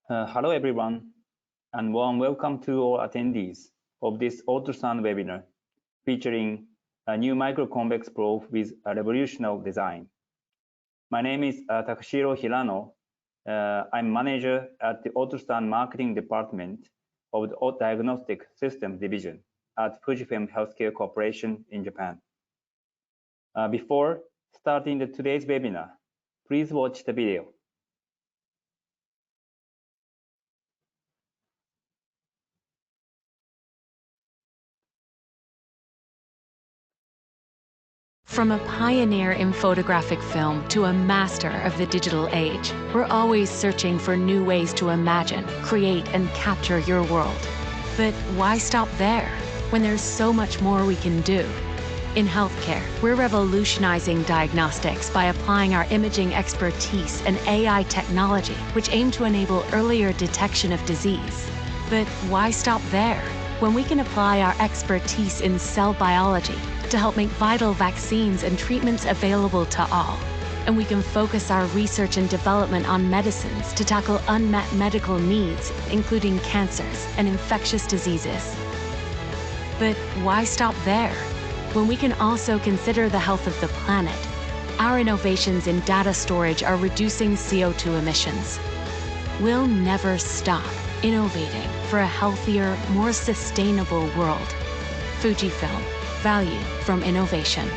Hello everyone, and warm welcome to all attendees of this ultrasound webinar featuring a new microconvex probe with a revolutionary design. My name is Takashiro Hirano. I'm manager at the ultrasound marketing department of the Diagnostic Systems Division at Fujifilm Healthcare Corporation in Japan. Before starting today's webinar, please watch the video. From a pioneer in photographic film to a master of the digital age, we're always searching for new ways to imagine, create, and capture your world. But why stop there, when there's so much more we can do? In healthcare, we're revolutionizing diagnostics by applying our imaging expertise and AI technology, which aim to enable earlier detection of disease. But why stop there, when we can apply our expertise in cell biology to help make vital vaccines and treatments available to all? And we can focus our research and development on medicines to tackle unmet medical needs, including cancers and infectious diseases. But why stop there, when we can also consider the health of the planet? Our innovations in data storage are reducing CO2 emissions. We'll never stop innovating for a healthier, more sustainable world. Fujifilm. Value from innovation.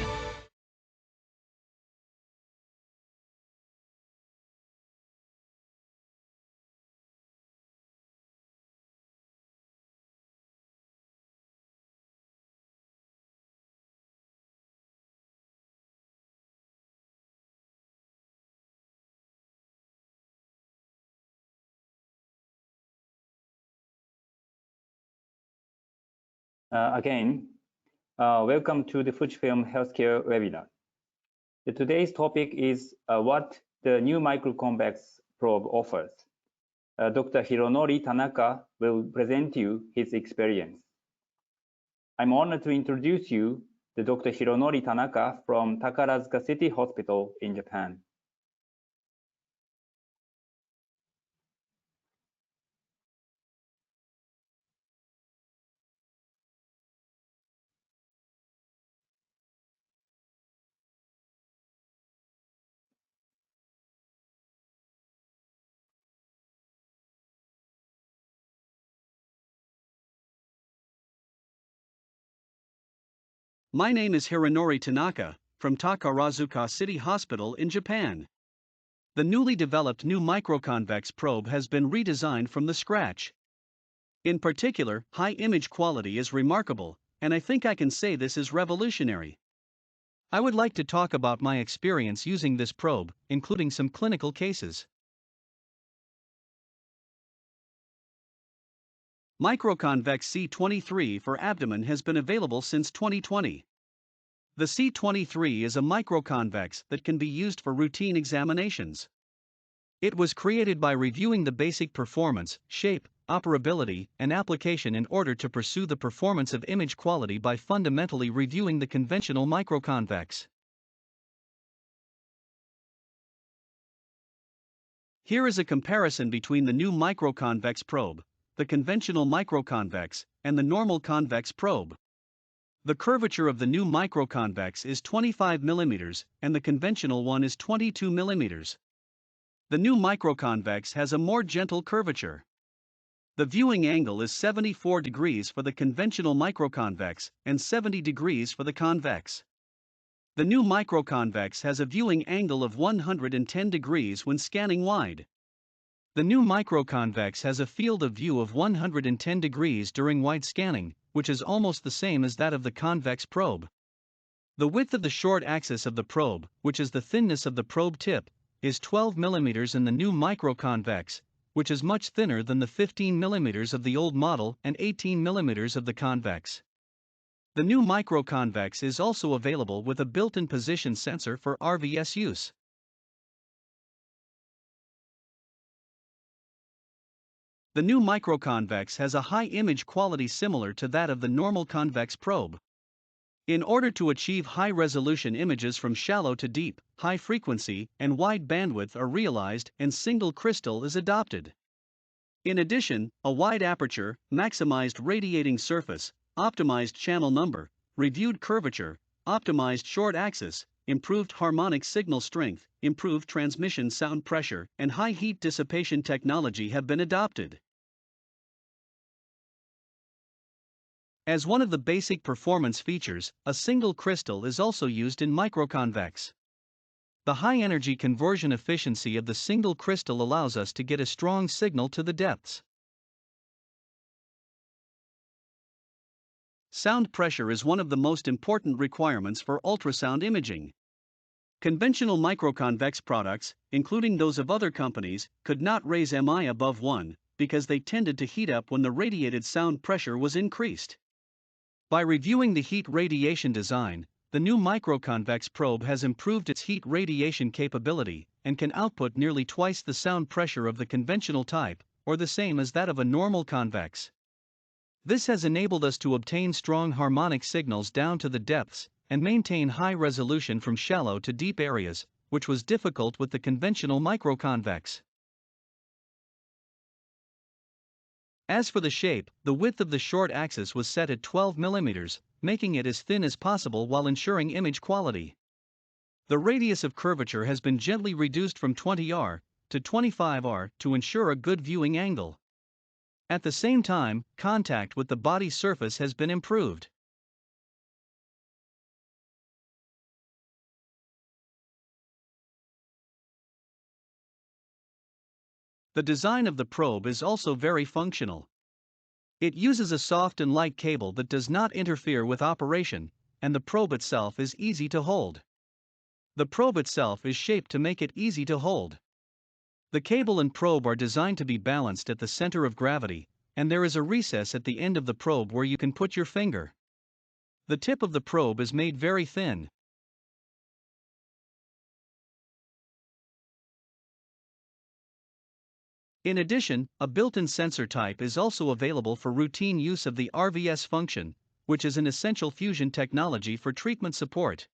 Welcome to the Fujifilm Healthcare webinar. Today's topic is what the new microconvex probe offers. Dr. Hironori Tanaka will present you his experience. I'm honored to introduce you to Dr. Hironori Tanaka from Takarazuka City Hospital in Japan. My name is Hironori Tanaka, from Takarazuka City Hospital in Japan. The newly developed new microconvex probe has been redesigned from the scratch. In particular, high image quality is remarkable, and I think I can say this is revolutionary. I would like to talk about my experience using this probe, including some clinical cases. Microconvex C23 for abdomen has been available since 2020. The C23 is a microconvex that can be used for routine examinations. It was created by reviewing the basic performance, shape, operability, and application in order to pursue the performance of image quality by fundamentally reviewing the conventional microconvex. Here is a comparison between the new microconvex probe, the conventional microconvex, and the normal convex probe. The curvature of the new microconvex is 25 mm, and the conventional one is 22 mm. The new microconvex has a more gentle curvature. The viewing angle is 74 degrees for the conventional microconvex and 70 degrees for the convex. The new microconvex has a viewing angle of 110 degrees when scanning wide. The new microconvex has a field of view of 110 degrees during wide scanning, which is almost the same as that of the convex probe. The width of the short axis of the probe, which is the thinness of the probe tip, is 12 mm in the new microconvex, which is much thinner than the 15 mm of the old model and 18 mm of the convex. The new microconvex is also available with a built-in position sensor for RVS use. The new microconvex has a high image quality similar to that of the normal convex probe. In order to achieve high-resolution images from shallow to deep, high frequency, and wide bandwidth are realized and single crystal is adopted. In addition, a wide aperture, maximized radiating surface, optimized channel number, reviewed curvature, optimized short axis, improved harmonic signal strength, improved transmission sound pressure, and high heat dissipation technology have been adopted. As one of the basic performance features, a single crystal is also used in microconvex. The high-energy conversion efficiency of the single crystal allows us to get a strong signal to the depths. Sound pressure is one of the most important requirements for ultrasound imaging. Conventional microconvex products, including those of other companies, could not raise MI above 1 because they tended to heat up when the radiated sound pressure was increased. By reviewing the heat radiation design, the new microconvex probe has improved its heat radiation capability and can output nearly twice the sound pressure of the conventional type, or the same as that of a normal convex. This has enabled us to obtain strong harmonic signals down to the depths and maintain high resolution from shallow to deep areas, which was difficult with the conventional microconvex. As for the shape, the width of the short axis was set at 12 mm, making it as thin as possible while ensuring image quality. The radius of curvature has been gently reduced from 20 to 25 to ensure a good viewing angle. At the same time, contact with the body surface has been improved. The design of the probe is also very functional. It uses a soft and light cable that does not interfere with operation, and the probe itself is easy to hold. The probe itself is shaped to make it easy to hold. The cable and probe are designed to be balanced at the center of gravity, and there is a recess at the end of the probe where you can put your finger. The tip of the probe is made very thin. In addition, a built-in sensor type is also available for routine use of the RVS function, which is an essential fusion technology for treatment support.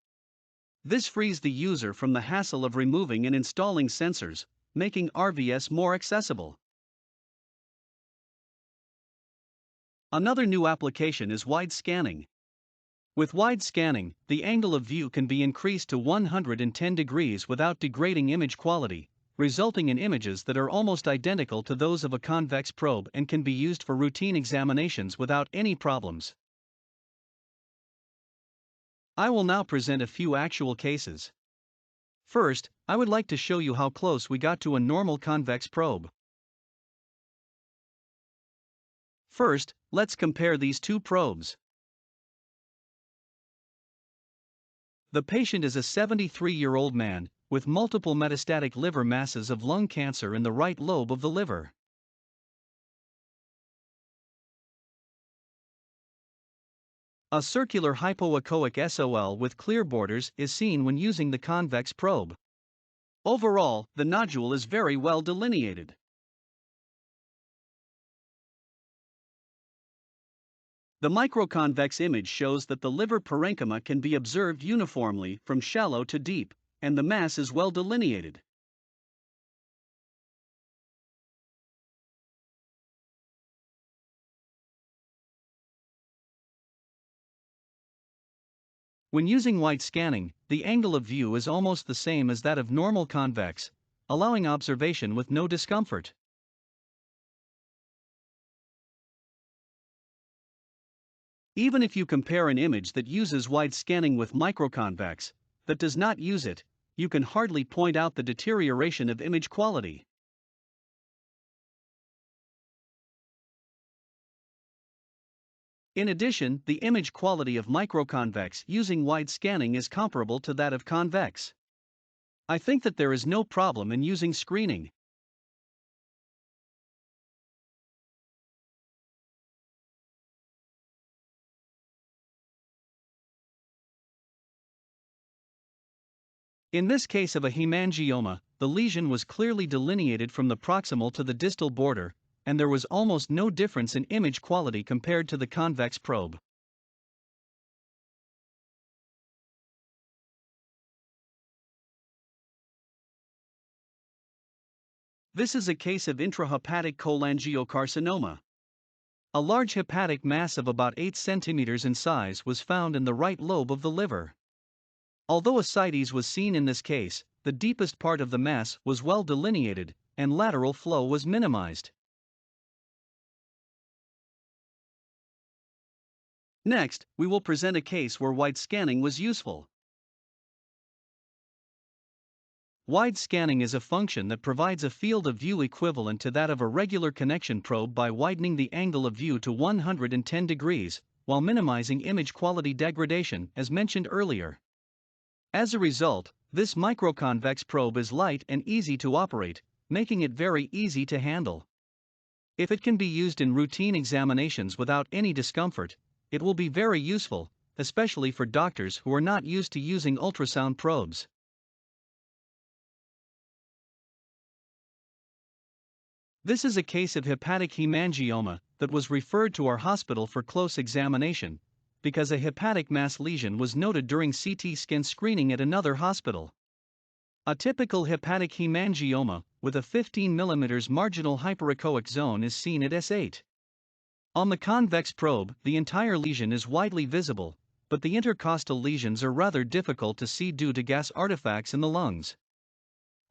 This frees the user from the hassle of removing and installing sensors, making RVS more accessible. Another new application is wide scanning. With wide scanning, the angle of view can be increased to 110 degrees without degrading image quality, resulting in images that are almost identical to those of a convex probe and can be used for routine examinations without any problems. I will now present a few actual cases. First, I would like to show you how close we got to a normal convex probe. First, let's compare these two probes. The patient is a 73-year-old man with multiple metastatic liver masses of lung cancer in the right lobe of the liver. A circular hypoechoic SOL with clear borders is seen when using the convex probe. Overall, the nodule is very well delineated. The microconvex image shows that the liver parenchyma can be observed uniformly from shallow to deep, and the mass is well delineated. When using wide scanning, the angle of view is almost the same as that of normal convex, allowing observation with no discomfort. Even if you compare an image that uses wide scanning with microconvex that does not use it, you can hardly point out the deterioration of image quality. In addition, the image quality of microconvex using wide scanning is comparable to that of convex. I think that there is no problem in using screening. In this case of a hemangioma, the lesion was clearly delineated from the proximal to the distal border, and there was almost no difference in image quality compared to the convex probe. This is a case of intrahepatic cholangiocarcinoma. A large hepatic mass of about 8 centimeters in size was found in the right lobe of the liver. Although ascites was seen in this case, the deepest part of the mass was well delineated, and lateral flow was minimized. Next, we will present a case where wide scanning was useful. Wide scanning is a function that provides a field of view equivalent to that of a regular connection probe by widening the angle of view to 110 degrees, while minimizing image quality degradation, as mentioned earlier. As a result, this microconvex probe is light and easy to operate, making it very easy to handle. If it can be used in routine examinations without any discomfort, it will be very useful, especially for doctors who are not used to using ultrasound probes. This is a case of hepatic hemangioma that was referred to our hospital for close examination, because a hepatic mass lesion was noted during CT scan screening at another hospital. A typical hepatic hemangioma with a 15 mm marginal hyperechoic zone is seen at S8. On the convex probe, the entire lesion is widely visible, but the intercostal lesions are rather difficult to see due to gas artifacts in the lungs.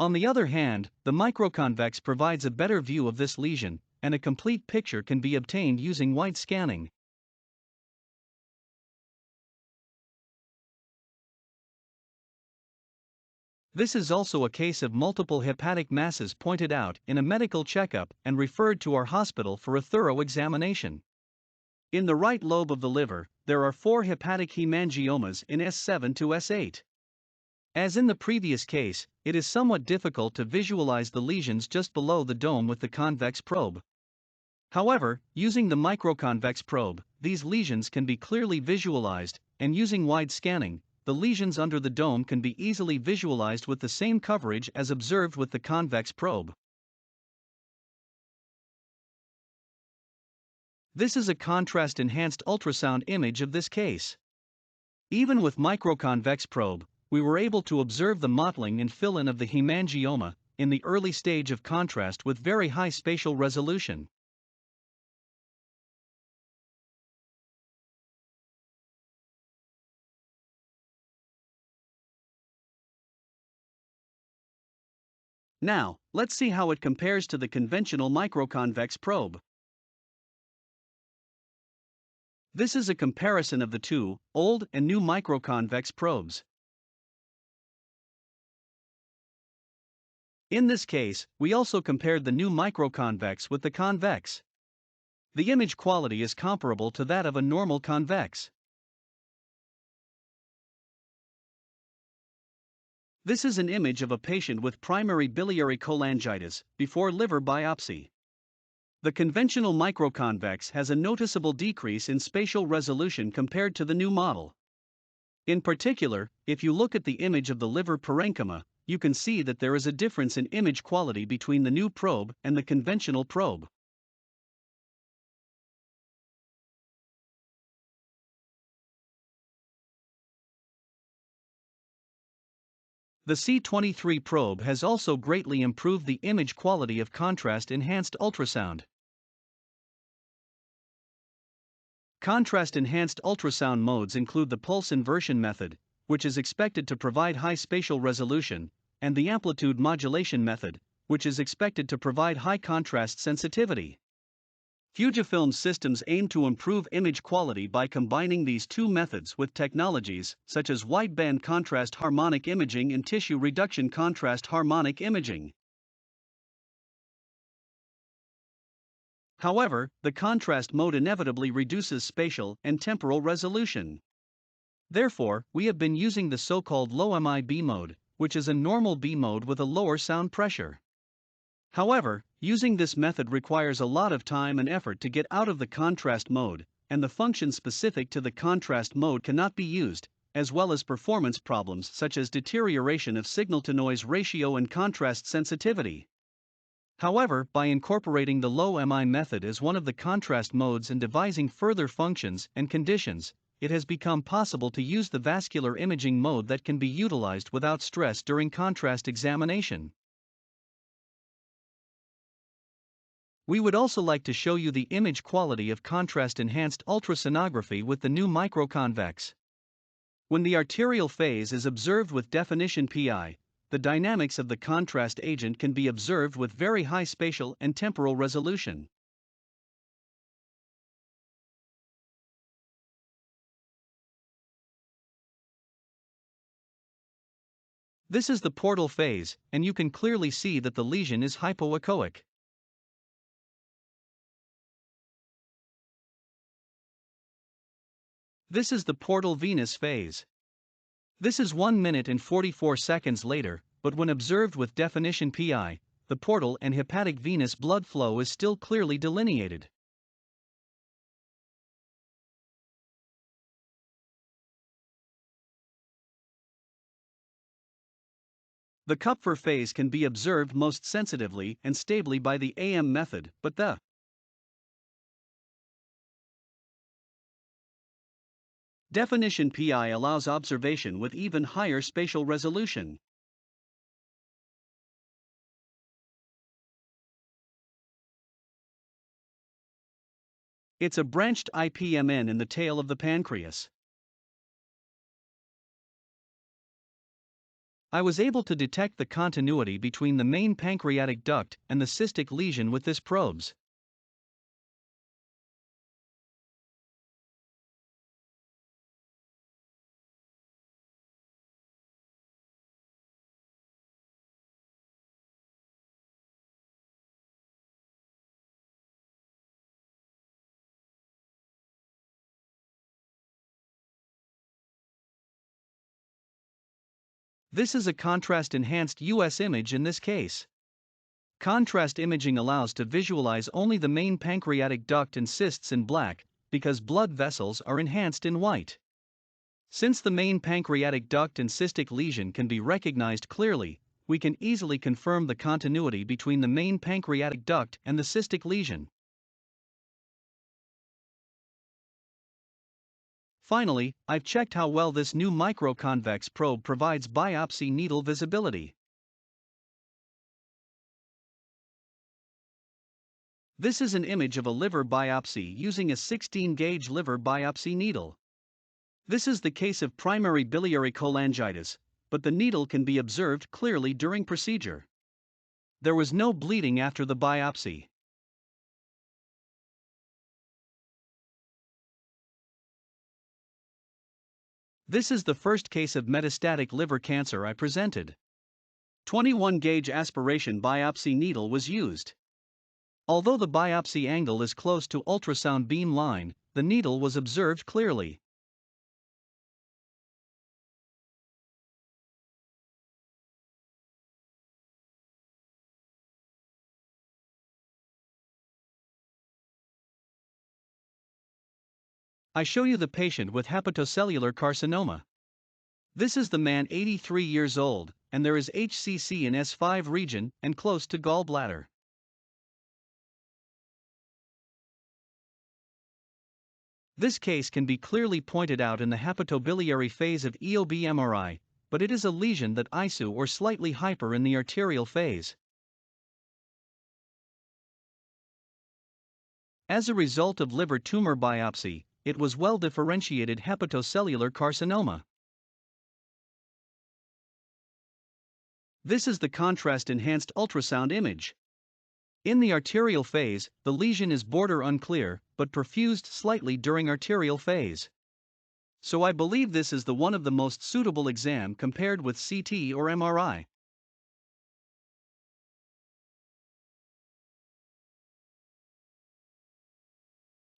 On the other hand, the microconvex provides a better view of this lesion, and a complete picture can be obtained using wide scanning. This is also a case of multiple hepatic masses pointed out in a medical checkup and referred to our hospital for a thorough examination. In the right lobe of the liver, there are 4 hepatic hemangiomas in S7 to S8. As in the previous case, it is somewhat difficult to visualize the lesions just below the dome with the convex probe. However, using the microconvex probe, these lesions can be clearly visualized, and using wide scanning, the lesions under the dome can be easily visualized with the same coverage as observed with the convex probe. This is a contrast-enhanced ultrasound image of this case. Even with microconvex probe, we were able to observe the mottling and fill-in of the hemangioma in the early stage of contrast with very high spatial resolution. Now, let's see how it compares to the conventional microconvex probe. This is a comparison of the two, old and new microconvex probes. In this case, we also compared the new microconvex with the convex. The image quality is comparable to that of a normal convex. This is an image of a patient with primary biliary cholangitis before liver biopsy. The conventional microconvex has a noticeable decrease in spatial resolution compared to the new model. In particular, if you look at the image of the liver parenchyma, you can see that there is a difference in image quality between the new probe and the conventional probe. The C23 probe has also greatly improved the image quality of contrast-enhanced ultrasound. Contrast-enhanced ultrasound modes include the pulse inversion method, which is expected to provide high spatial resolution, and the amplitude modulation method, which is expected to provide high contrast sensitivity. Fujifilm systems aim to improve image quality by combining these two methods with technologies such as wideband contrast harmonic imaging and tissue reduction contrast harmonic imaging. However, the contrast mode inevitably reduces spatial and temporal resolution. Therefore, we have been using the so-called low MIB mode, which is a normal B mode with a lower sound pressure. However, using this method requires a lot of time and effort to get out of the contrast mode, and the function specific to the contrast mode cannot be used, as well as performance problems such as deterioration of signal-to-noise ratio and contrast sensitivity. However, by incorporating the low MI method as one of the contrast modes and devising further functions and conditions, it has become possible to use the vascular imaging mode that can be utilized without stress during contrast examination. We would also like to show you the image quality of contrast-enhanced ultrasonography with the new microconvex. When the arterial phase is observed with definition PI, the dynamics of the contrast agent can be observed with very high spatial and temporal resolution. This is the portal phase, and you can clearly see that the lesion is hypoechoic. This is the portal venous phase. This is 1 minute and 44 seconds later, but when observed with definition PI, the portal and hepatic venous blood flow is still clearly delineated. The Kupfer phase can be observed most sensitively and stably by the AM method, but the definition PI allows observation with even higher spatial resolution. It's a branched IPMN in the tail of the pancreas. I was able to detect the continuity between the main pancreatic duct and the cystic lesion with this probes. This is a contrast-enhanced US image in this case. Contrast imaging allows to visualize only the main pancreatic duct and cysts in black, because blood vessels are enhanced in white. Since the main pancreatic duct and cystic lesion can be recognized clearly, we can easily confirm the continuity between the main pancreatic duct and the cystic lesion. Finally, I've checked how well this new microconvex probe provides biopsy needle visibility. This is an image of a liver biopsy using a 16-gauge liver biopsy needle. This is the case of primary biliary cholangitis, but the needle can be observed clearly during procedure. There was no bleeding after the biopsy. This is the first case of metastatic liver cancer I presented. 21-gauge aspiration biopsy needle was used. Although the biopsy angle is close to ultrasound beam line, the needle was observed clearly. I show you the patient with hepatocellular carcinoma. This is the man 83 years old, and there is HCC in S5 region and close to gallbladder. This case can be clearly pointed out in the hepatobiliary phase of EOB MRI, but it is a lesion that ISU or slightly hyper in the arterial phase. As a result of liver tumor biopsy, it was well-differentiated hepatocellular carcinoma. This is the contrast-enhanced ultrasound image. In the arterial phase, the lesion is border unclear, but perfused slightly during arterial phase. So I believe this is the one of the most suitable exam compared with CT or MRI.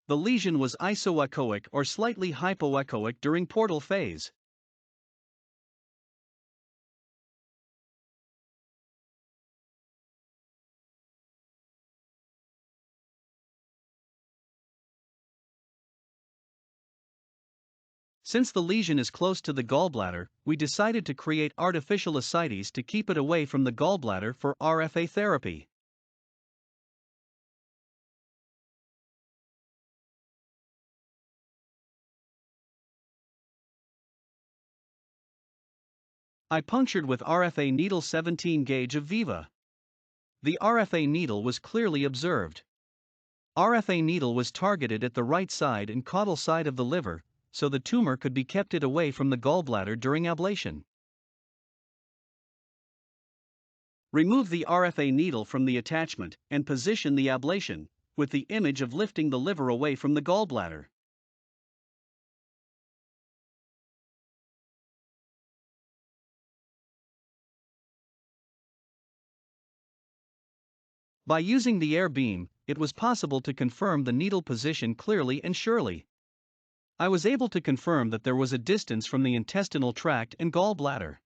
The lesion was isoechoic or slightly hypoechoic during portal phase. Since the lesion is close to the gallbladder, we decided to create artificial ascites to keep it away from the gallbladder for RFA therapy. I punctured with RFA needle 17 gauge of Viva. The RFA needle was clearly observed. RFA needle was targeted at the right side and caudal side of the liver, so the tumor could be kept away from the gallbladder during ablation. Remove the RFA needle from the attachment and position the ablation, with the image of lifting the liver away from the gallbladder. By using the air beam, it was possible to confirm the needle position clearly and surely. I was able to confirm that there was a distance from the intestinal tract and gallbladder.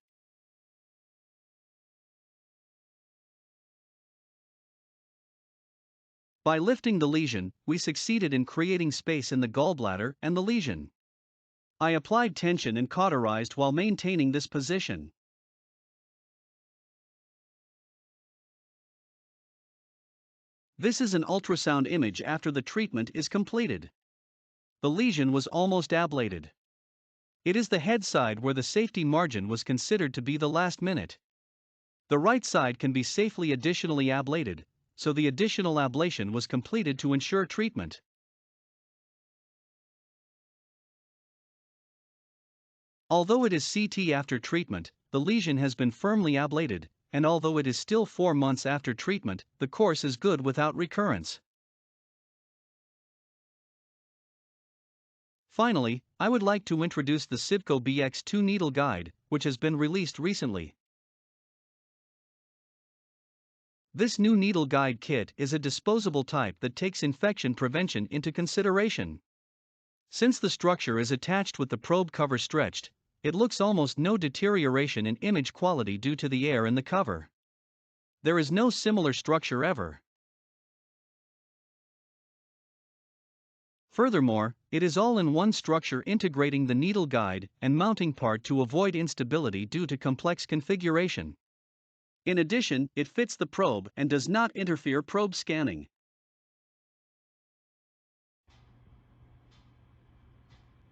By lifting the lesion, we succeeded in creating space in the gallbladder and the lesion. I applied tension and cauterized while maintaining this position. This is an ultrasound image after the treatment is completed. The lesion was almost ablated. It is the head side where the safety margin was considered to be the last minute. The right side can be safely additionally ablated, so the additional ablation was completed to ensure treatment. Although it is CT after treatment, the lesion has been firmly ablated, and although it is still 4 months after treatment, the course is good without recurrence. Finally, I would like to introduce the Civco BX2 needle guide, which has been released recently. This new needle guide kit is a disposable type that takes infection prevention into consideration. Since the structure is attached with the probe cover stretched, it looks almost no deterioration in image quality due to the air in the cover. There is no similar structure ever. Furthermore, it is all-in-one structure integrating the needle guide and mounting part to avoid instability due to complex configuration. In addition, it fits the probe and does not interfere probe scanning.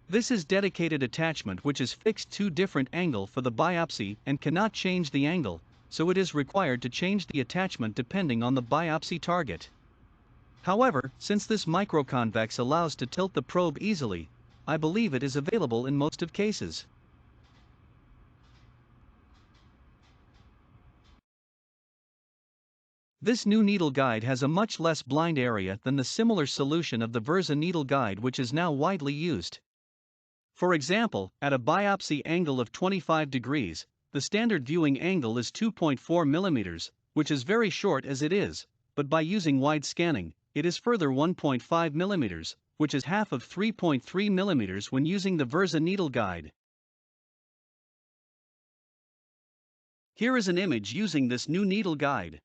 This is dedicated attachment which is fixed 2 different angle for the biopsy and cannot change the angle, so it is required to change the attachment depending on the biopsy target. However, since this microconvex allows to tilt the probe easily, I believe it is available in most of cases. This new needle guide has a much less blind area than the similar solution of the Versa needle guide which is now widely used. For example, at a biopsy angle of 25 degrees, the standard viewing angle is 2.4 mm, which is very short as it is, but by using wide scanning, it is further 1.5 mm, which is half of 3.3 mm when using the Versa needle guide. Here is an image using this new needle guide.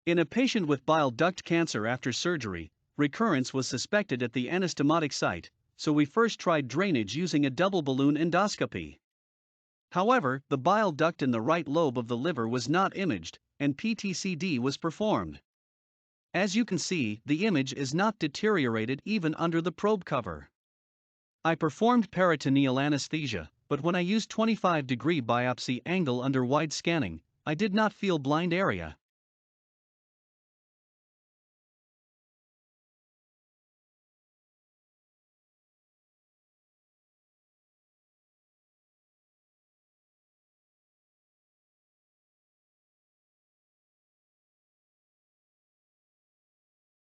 In a patient with bile duct cancer after surgery, recurrence was suspected at the anastomotic site, so we first tried drainage using a double balloon endoscopy. However, the bile duct in the right lobe of the liver was not imaged, and PTCD was performed. As you can see, the image is not deteriorated even under the probe cover. I performed peritoneal anesthesia, but when I used 25-degree biopsy angle under wide scanning, I did not feel blind area.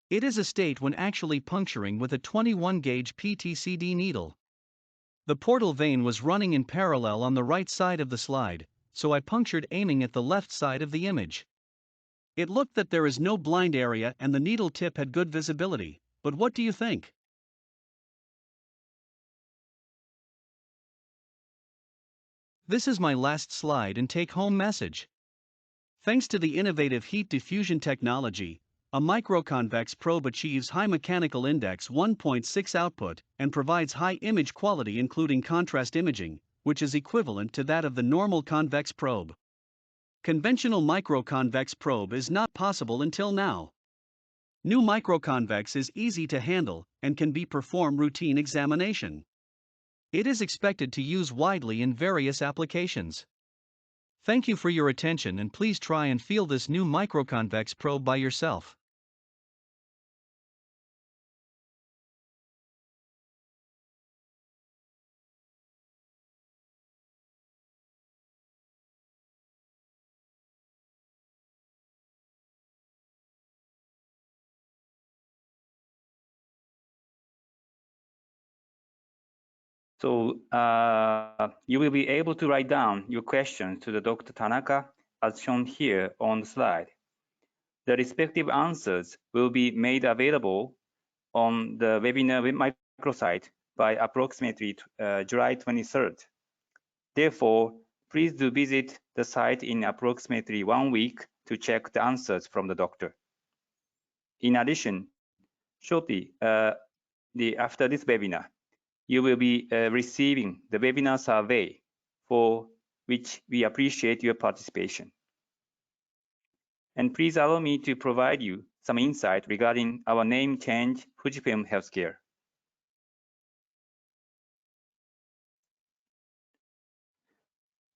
It is a state when actually puncturing with a 21-gauge PTCD needle. The portal vein was running in parallel on the right side of the slide, so I punctured aiming at the left side of the image. It looked that there is no blind area and the needle tip had good visibility, but what do you think? This is my last slide and take-home message. Thanks to the innovative heat diffusion technology, a microconvex probe achieves high mechanical index 1.6 output and provides high image quality including contrast imaging, which is equivalent to that of the normal convex probe. Conventional microconvex probe is not possible until now. New microconvex is easy to handle and can be performed routine examination. It is expected to use widely in various applications. Thank you for your attention and please try and feel this new microconvex probe by yourself. So you will be able to write down your questions to the Dr. Tanaka as shown here on the slide. The respective answers will be made available on the webinar microsite by approximately July 23rd. Therefore, please do visit the site in approximately 1 week to check the answers from the doctor. In addition, shortly after this webinar, you will be receiving the webinar survey, for which we appreciate your participation. And please allow me to provide you some insight regarding our name change, Fujifilm Healthcare.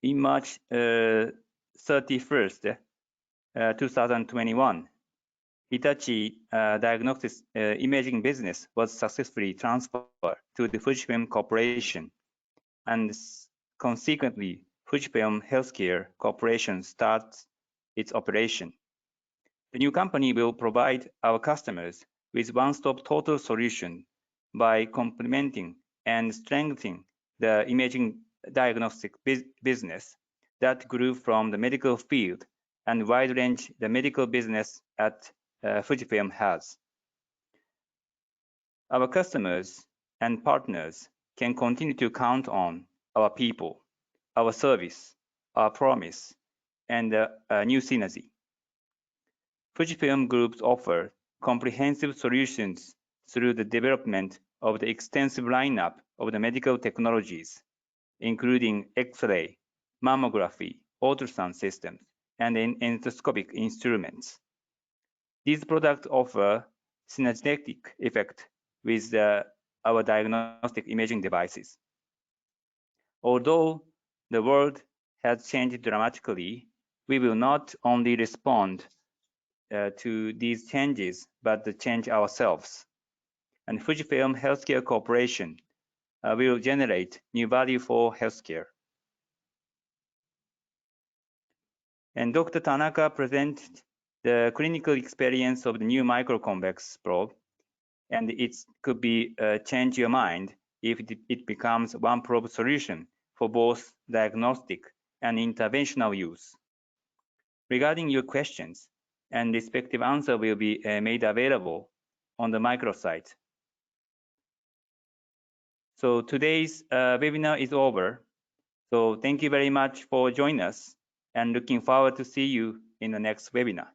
In March 31st, 2021, Hitachi Diagnostics imaging business was successfully transferred to the Fujifilm Corporation, and consequently, Fujifilm Healthcare Corporation starts its operation. The new company will provide our customers with one-stop total solution by complementing and strengthening the imaging diagnostic business that grew from the medical field and wide range the medical business at Fujifilm has. Our customers and partners can continue to count on our people, our service, our promise, and a new synergy. Fujifilm Groups offer comprehensive solutions through the development of the extensive lineup of the medical technologies, including X-ray, mammography, ultrasound systems, and endoscopic instruments. These products offer synergetic effect with our diagnostic imaging devices. Although the world has changed dramatically, we will not only respond to these changes, but to change ourselves. And Fujifilm Healthcare Corporation will generate new value for healthcare. And Dr. Tanaka presented the clinical experience of the new microconvex probe, and it could be change your mind if it becomes one probe solution for both diagnostic and interventional use. Regarding your questions, and respective answer will be made available on the microsite. So today's webinar is over. So thank you very much for joining us, and looking forward to see you in the next webinar.